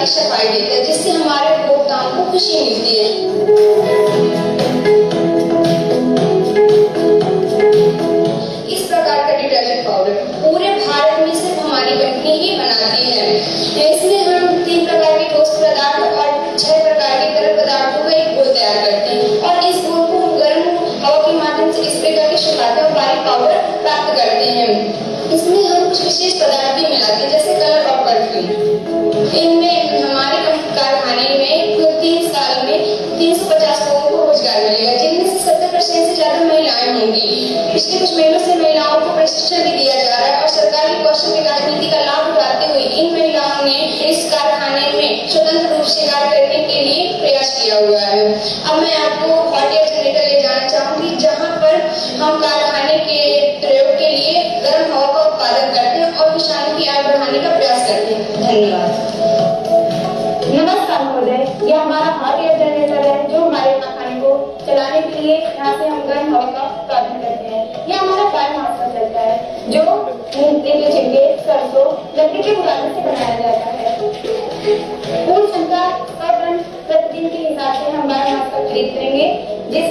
सफाई देता है, जिससे हमारे उपभोक्ताओं को खुशी मिलती है। इस प्रकार का डिटर्जेंट पाउडर पूरे भारत में सिर्फ हमारी कंपनी ही बनाती है। इसमें हम 3 प्रकार के ठोस पदार्थ और 6 प्रकार के तरल पदार्थों का एक घोल तैयार करते हैं और इस घोल को गर्म हवा के माध्यम से स्प्रे करके सुखाते हैं और बारीक पाउडर प्राप्त करते हैं। इसमें हम कुछ विशेष पदार्थ भी मिलाते हैं, जैसे कलर और परफ्यूम। इनमें हमारे कारखाने में 3 साल में 350 लोगों को रोजगार मिलेगा, जिनमें से 70% से ज्यादा महिलाएं होंगी। पिछले कुछ महीनों से महिलाओं को प्रशिक्षण भी दिया जा रहा है और सरकार की कौशल विकास नीति का लाभ उठाते हुए इन महिलाओं ने इस कारखाने में स्वतंत्र रूप से कार्य करने के लिए प्रयास किया हुआ है। अब मैं आपको हॉट एयर जनरेटर ले जाना चाहूंगी, जहाँ पर हम कारखाने के प्रयोग के लिए गर्म हवा का उत्पादन करते हैं और किसानों की आय बढ़ाने का प्रयास करते हैं। धन्यवाद। नमस्कार महोदय, यह हमारा हॉट एयर जनरेटर है जो हमारे कारखाने को चलाने के लिए यहाँ से हम गर्म हवा का उत्पादन करते हैं। यह हमारा बायोमास पर चलता है जो मूंगफली के छिलके, सरसों, लकड़ी के बुरादे से बनाया जाता है। पूर्ण क्षमता 100 टन प्रतिदिन के हिसाब से हम बायोमास का खरीद करेंगे, जिस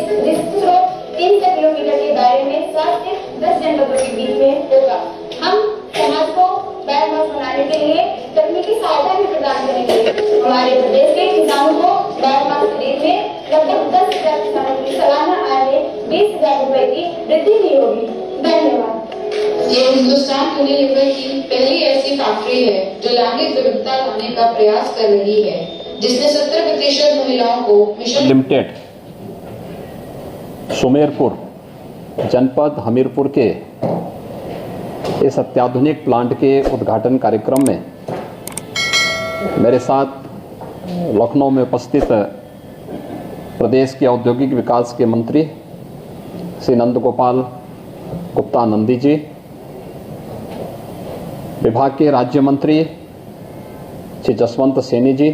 स्रोत 300 किलोमीटर के दायरे में 7 से 10 जनपदों के बीच में होगा। हम समाज को बायोमास बनाने के लिए तकनीकी सहायता भी प्रदान करेंगे। हमारे प्रदेश के किसानों को बायोमास खरीद में लगभग 10,000 किसानों की सालाना आय में 20,000 रुपए की वृद्धि भी होगी। धन्यवाद। ये हिंदुस्तान यूनिलीवर की पहली ऐसी फैक्ट्री है जो लैंगिक विविधता लाने का प्रयास कर रही है, जिसने 70% महिलाओं को मिशन लिमिटेड सुमेरपुर जनपद हमीरपुर के इस अत्याधुनिक प्लांट के उद्घाटन कार्यक्रम में मेरे साथ लखनऊ में उपस्थित प्रदेश के औद्योगिक विकास के मंत्री श्री नंद गोपाल गुप्ता नंदी जी, विभाग के राज्य मंत्री श्री जसवंत सैनी जी,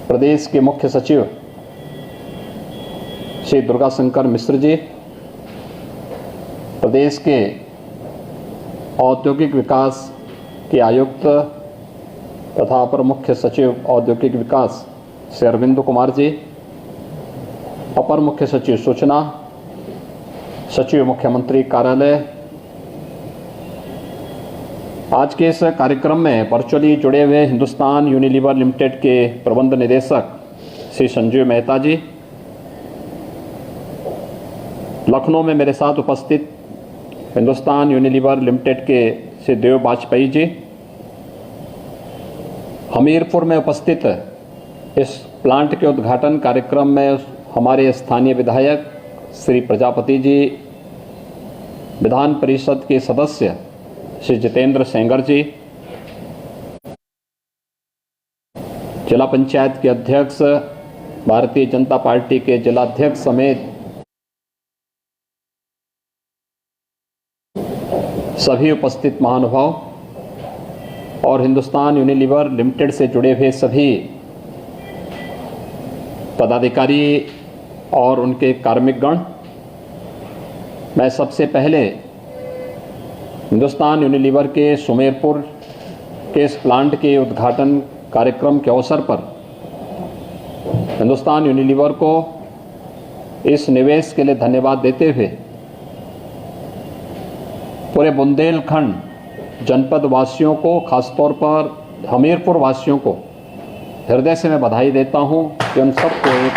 प्रदेश के मुख्य सचिव श्री दुर्गा शंकर मिश्र जी, प्रदेश के औद्योगिक विकास के आयुक्त तथा अपर मुख्य सचिव औद्योगिक विकास श्री अरविंद कुमार जी, अपर मुख्य सचिव सूचना, सचिव मुख्यमंत्री कार्यालय। आज के इस कार्यक्रम में वर्चुअली जुड़े हुए हिंदुस्तान यूनिलीवर लिमिटेड के प्रबंध निदेशक श्री संजीव मेहता जी, लखनऊ में मेरे साथ उपस्थित हिंदुस्तान यूनिलीवर लिमिटेड के श्री देव वाजपेयी जी, हमीरपुर में उपस्थित इस प्लांट के उद्घाटन कार्यक्रम में हमारे स्थानीय विधायक श्री प्रजापति जी विधान परिषद के सदस्य श्री जितेंद्र सेंगर जी, जिला पंचायत के अध्यक्ष, भारतीय जनता पार्टी के जिलाध्यक्ष समेत सभी उपस्थित महानुभाव और हिंदुस्तान यूनिलीवर लिमिटेड से जुड़े हुए सभी पदाधिकारी और उनके कार्मिकगण, मैं सबसे पहले हिंदुस्तान यूनिलीवर के सुमेरपुर के इस प्लांट के उद्घाटन कार्यक्रम के अवसर पर हिंदुस्तान यूनिलीवर को इस निवेश के लिए धन्यवाद देते हुए पूरे बुंदेलखंड जनपद वासियों को, खासतौर पर हमीरपुर वासियों को हृदय से मैं बधाई देता हूं कि उन सबको एक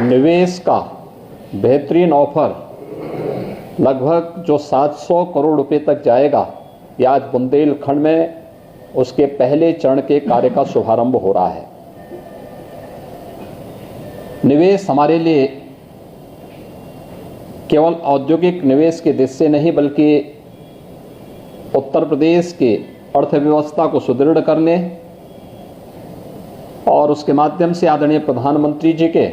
निवेश का बेहतरीन ऑफर लगभग जो 700 करोड़ रुपए तक जाएगा, ये आज बुंदेलखंड में उसके पहले चरण के कार्य का शुभारंभ हो रहा है। निवेश हमारे लिए केवल औद्योगिक निवेश के दृष्टि से नहीं, बल्कि उत्तर प्रदेश की अर्थव्यवस्था को सुदृढ़ करने और उसके माध्यम से आदरणीय प्रधानमंत्री जी के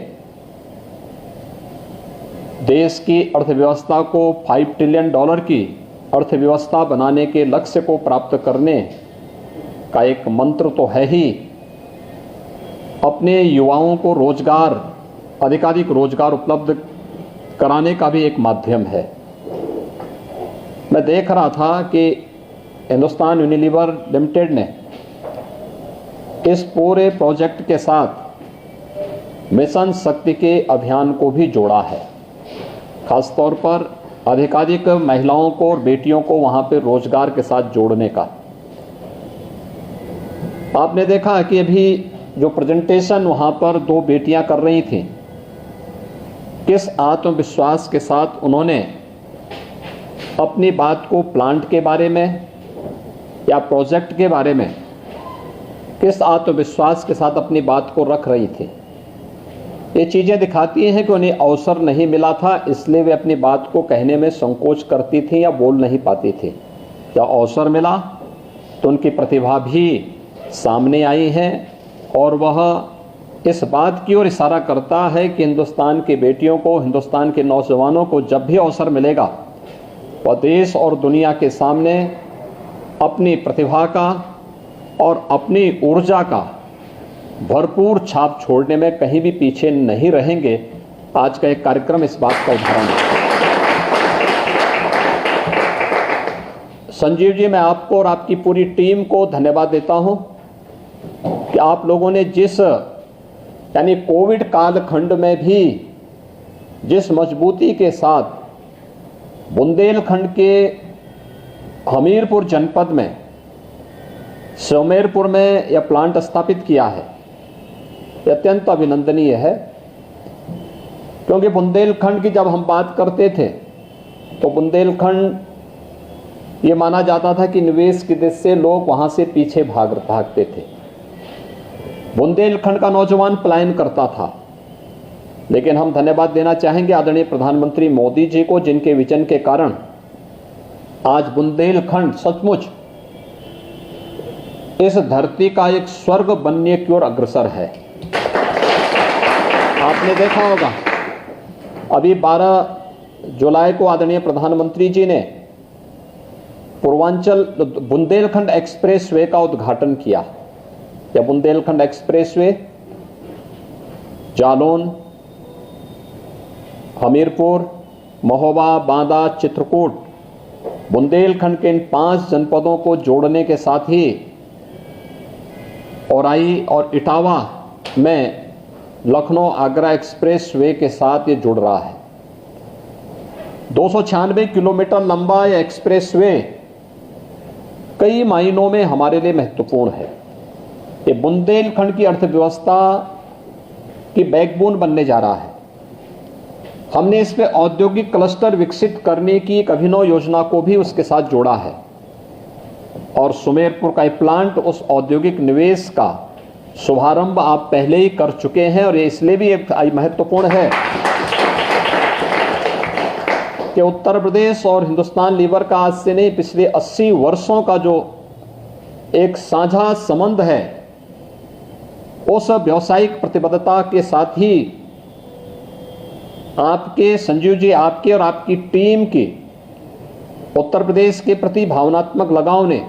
देश की अर्थव्यवस्था को $5 ट्रिलियन की अर्थव्यवस्था बनाने के लक्ष्य को प्राप्त करने का एक मंत्र तो है ही, अपने युवाओं को रोजगार, अधिकाधिक रोजगार उपलब्ध कराने का भी एक माध्यम है। मैं देख रहा था कि हिंदुस्तान यूनिलीवर लिमिटेड ने इस पूरे प्रोजेक्ट के साथ मिशन शक्ति के अभियान को भी जोड़ा है, खासतौर पर अधिकाधिक महिलाओं को और बेटियों को वहां पे रोजगार के साथ जोड़ने का। आपने देखा कि अभी जो प्रेजेंटेशन वहां पर दो बेटियां कर रही थीं, किस आत्मविश्वास के साथ उन्होंने अपनी बात को प्लांट के बारे में या प्रोजेक्ट के बारे में किस आत्मविश्वास के साथ अपनी बात को रख रही थी। ये चीज़ें दिखाती हैं कि उन्हें अवसर नहीं मिला था, इसलिए वे अपनी बात को कहने में संकोच करती थी या बोल नहीं पाती थी। जब अवसर मिला तो उनकी प्रतिभा भी सामने आई है और वह इस बात की ओर इशारा करता है कि हिंदुस्तान की बेटियों को, हिंदुस्तान के नौजवानों को जब भी अवसर मिलेगा वह देश और दुनिया के सामने अपनी प्रतिभा का और अपनी ऊर्जा का भरपूर छाप छोड़ने में कहीं भी पीछे नहीं रहेंगे। आज का एक कार्यक्रम इस बात का उदाहरण है। संजीव जी, मैं आपको और आपकी पूरी टीम को धन्यवाद देता हूं कि आप लोगों ने जिस यानी कोविड कालखंड में भी जिस मजबूती के साथ बुंदेलखंड के हमीरपुर जनपद में सुमेरपुर में यह प्लांट स्थापित किया है, यह अत्यंत अभिनंदनीय है। क्योंकि बुंदेलखंड की जब हम बात करते थे तो बुंदेलखंड ये माना जाता था कि निवेश की दृष्टि से लोग वहां से पीछे भागते थे, बुंदेलखंड का नौजवान पलायन करता था। लेकिन हम धन्यवाद देना चाहेंगे आदरणीय प्रधानमंत्री मोदी जी को, जिनके विजन के कारण आज बुंदेलखंड सचमुच इस धरती का एक स्वर्ग बनने की ओर अग्रसर है। आपने देखा होगा अभी 12 जुलाई को आदरणीय प्रधानमंत्री जी ने पूर्वांचल बुंदेलखंड एक्सप्रेसवे का उद्घाटन किया। यह बुंदेलखंड एक्सप्रेसवे जालौन, हमीरपुर, महोबा, बांदा, चित्रकूट, बुंदेलखंड के इन 5 जनपदों को जोड़ने के साथ ही औराई और इटावा में लखनऊ आगरा एक्सप्रेसवे के साथ ये जुड़ रहा है। 296 किलोमीटर लंबा यह एक्सप्रेसवे कई मायनों में हमारे लिए महत्वपूर्ण है। ये बुंदेलखंड की अर्थव्यवस्था की बैकबोन बनने जा रहा है। हमने इस पे औद्योगिक क्लस्टर विकसित करने की एक अभिनव योजना को भी उसके साथ जोड़ा है और सुमेरपुर का प्लांट उस औद्योगिक निवेश का शुभारंभ आप पहले ही कर चुके हैं। और ये इसलिए भी एक महत्वपूर्ण है कि उत्तर प्रदेश और हिंदुस्तान लीवर का आज से नहीं पिछले 80 वर्षों का जो एक साझा संबंध है, उस व्यावसायिक प्रतिबद्धता के साथ ही आपके संजीव जी, आपके और आपकी टीम की उत्तर प्रदेश के प्रति भावनात्मक लगाव ने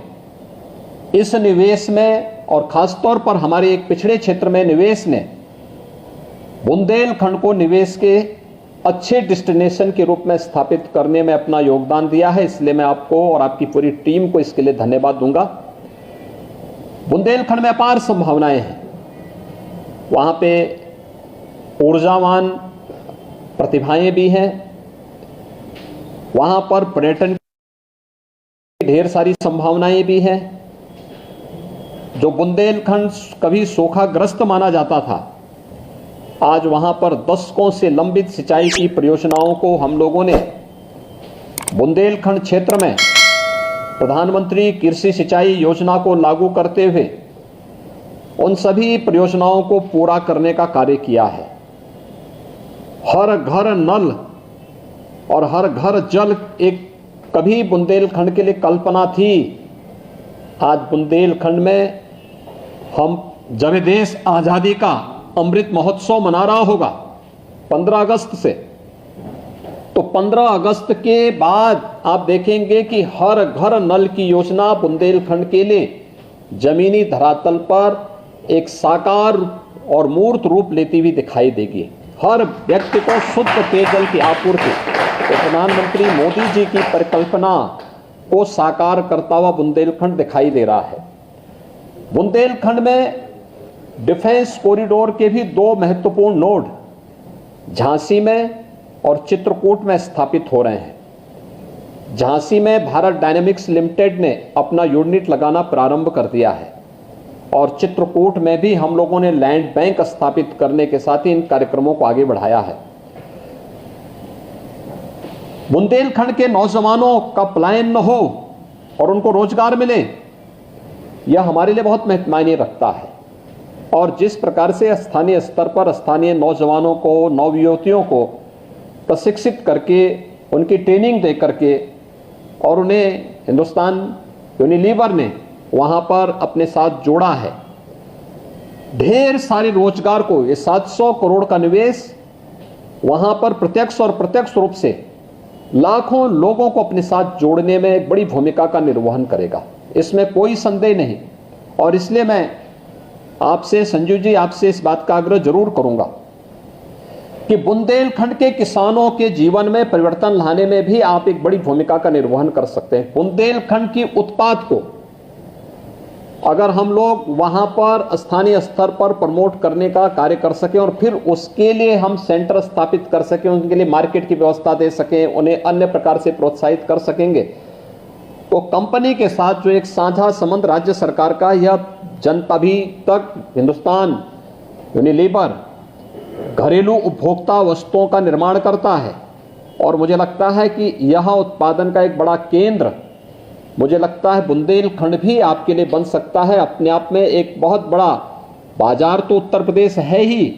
इस निवेश में और खासतौर पर हमारे एक पिछड़े क्षेत्र में निवेश ने बुंदेलखंड को निवेश के अच्छे डेस्टिनेशन के रूप में स्थापित करने में अपना योगदान दिया है। इसलिए मैं आपको और आपकी पूरी टीम को इसके लिए धन्यवाद दूंगा। बुंदेलखंड में अपार संभावनाएं हैं, वहां पे ऊर्जावान प्रतिभाएं भी हैं, वहां पर पर्यटन की ढेर सारी संभावनाएं भी हैं। जो बुंदेलखंड कभी सूखाग्रस्त माना जाता था, आज वहां पर दशकों से लंबित सिंचाई की परियोजनाओं को हम लोगों ने बुंदेलखंड क्षेत्र में प्रधानमंत्री कृषि सिंचाई योजना को लागू करते हुए उन सभी परियोजनाओं को पूरा करने का कार्य किया है। हर घर नल और हर घर जल एक कभी बुंदेलखंड के लिए कल्पना थी। आज बुंदेलखंड में हम जब देश आजादी का अमृत महोत्सव मना रहा होगा 15 अगस्त से, तो 15 अगस्त के बाद आप देखेंगे कि हर घर नल की योजना बुंदेलखंड के लिए जमीनी धरातल पर एक साकार और मूर्त रूप लेती हुई दिखाई देगी। हर व्यक्ति को शुद्ध पेयजल की आपूर्ति, तो प्रधानमंत्री मोदी जी की परिकल्पना को साकार करता हुआ बुंदेलखंड दिखाई दे रहा है। बुंदेलखंड में डिफेंस कॉरिडोर के भी 2 महत्वपूर्ण नोड झांसी में और चित्रकूट में स्थापित हो रहे हैं। झांसी में भारत डायनेमिक्स लिमिटेड ने अपना यूनिट लगाना प्रारंभ कर दिया है और चित्रकूट में भी हम लोगों ने लैंड बैंक स्थापित करने के साथ ही इन कार्यक्रमों को आगे बढ़ाया है। बुंदेलखंड के नौजवानों का पलायन न हो और उनको रोजगार मिले, यह हमारे लिए बहुत मायने रखता है। और जिस प्रकार से स्थानीय स्तर पर स्थानीय नौजवानों को, नवयुवतियों को प्रशिक्षित करके, उनकी ट्रेनिंग दे करके और उन्हें हिंदुस्तान यूनिलीवर ने वहां पर अपने साथ जोड़ा है, ढेर सारे रोजगार को, ये 700 करोड़ का निवेश वहां पर प्रत्यक्ष और प्रत्यक्ष रूप से लाखों लोगों को अपने साथ जोड़ने में एक बड़ी भूमिका का निर्वहन करेगा, इसमें कोई संदेह नहीं। और इसलिए मैं आपसे संजीव जी, आपसे इस बात का आग्रह जरूर करूंगा कि बुंदेलखंड के किसानों के जीवन में परिवर्तन लाने में भी आप एक बड़ी भूमिका का निर्वहन कर सकते हैं। बुंदेलखंड की उत्पाद को अगर हम लोग वहां पर स्थानीय स्तर पर प्रमोट करने का कार्य कर सकें और फिर उसके लिए हम सेंटर स्थापित कर सकें, उनके लिए मार्केट की व्यवस्था दे सकें, उन्हें अन्य प्रकार से प्रोत्साहित कर सकेंगे, तो कंपनी के साथ जो एक साझा संबंध राज्य सरकार का, यह जनता भी तक हिंदुस्तान यूनिलीवर घरेलू उपभोक्ता वस्तुओं का निर्माण करता है और मुझे लगता है कि यह उत्पादन का एक बड़ा केंद्र, मुझे लगता है बुंदेलखंड भी आपके लिए बन सकता है। अपने आप में एक बहुत बड़ा बाजार तो उत्तर प्रदेश है ही,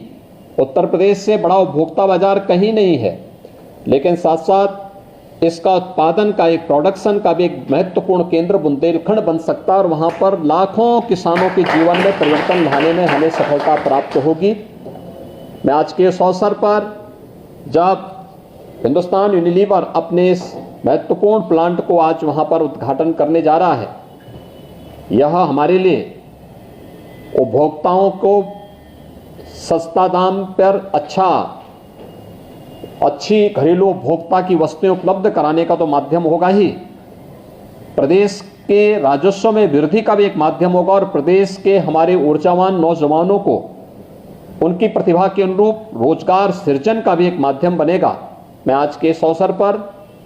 उत्तर प्रदेश से बड़ा उपभोक्ता बाजार कहीं नहीं है, लेकिन साथ साथ इसका उत्पादन का, एक प्रोडक्शन का भी एक महत्वपूर्ण केंद्र बुंदेलखंड बन सकता है और वहां पर लाखों किसानों के जीवन में परिवर्तन लाने में हमें सफलता प्राप्त होगी। मैं आज के इस अवसर पर, जब हिंदुस्तान यूनिलीवर अपने इस महत्वपूर्ण प्लांट को आज वहां पर उद्घाटन करने जा रहा है, यह हमारे लिए उपभोक्ताओं को सस्ता दाम पर अच्छी घरेलू उपभोक्ता की वस्तुएं उपलब्ध कराने का तो माध्यम होगा ही, प्रदेश के राजस्व में वृद्धि का भी एक माध्यम होगा और प्रदेश के हमारे ऊर्जावान नौजवानों को उनकी प्रतिभा के अनुरूप रोजगार सृजन का भी एक माध्यम बनेगा। मैं आज के इस अवसर पर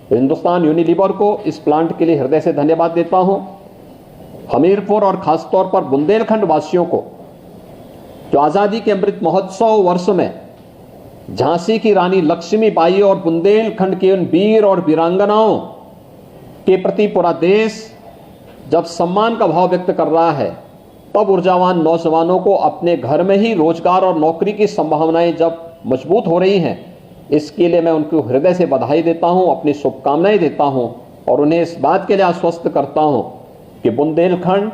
हिंदुस्तान यूनिलीवर को इस प्लांट के लिए हृदय से धन्यवाद देता हूं। हमीरपुर और खासतौर पर बुंदेलखंड वासियों को, जो आजादी के अमृत महोत्सव वर्ष में झांसी की रानी लक्ष्मीबाई और बुंदेलखंड के उन वीर और वीरांगनाओं के प्रति पूरा देश जब सम्मान का भाव व्यक्त कर रहा है, तब ऊर्जावान नौजवानों को अपने घर में ही रोजगार और नौकरी की संभावनाएं जब मजबूत हो रही हैं, इसके लिए मैं उनको हृदय से बधाई देता हूं, अपनी शुभकामनाएं देता हूं और उन्हें इस बात के लिए आश्वस्त करता हूं कि बुंदेलखंड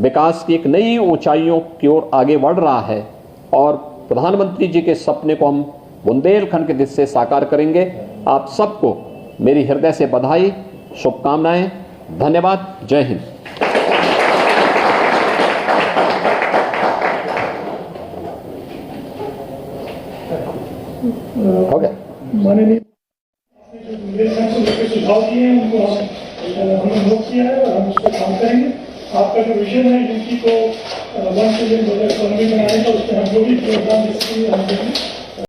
विकास की एक नई ऊंचाइयों की ओर आगे बढ़ रहा है और प्रधानमंत्री जी के सपने को हम बुंदेलखंड के दिल से साकार करेंगे। आप सबको मेरी हृदय से बधाई, शुभकामनाएं, धन्यवाद। जय हिंद। हो गया। माननीय बुंदेलखंड को लेकर सुझाव दिए हैं, उनको हमने नोट किया है और हम उस पर काम करेंगे। आपका जो विजन है यूपी को 1 ट्रिलियन डॉलर इकोनॉमी बनाने का, उसमें हम जो भी प्रोग्राम हम देंगे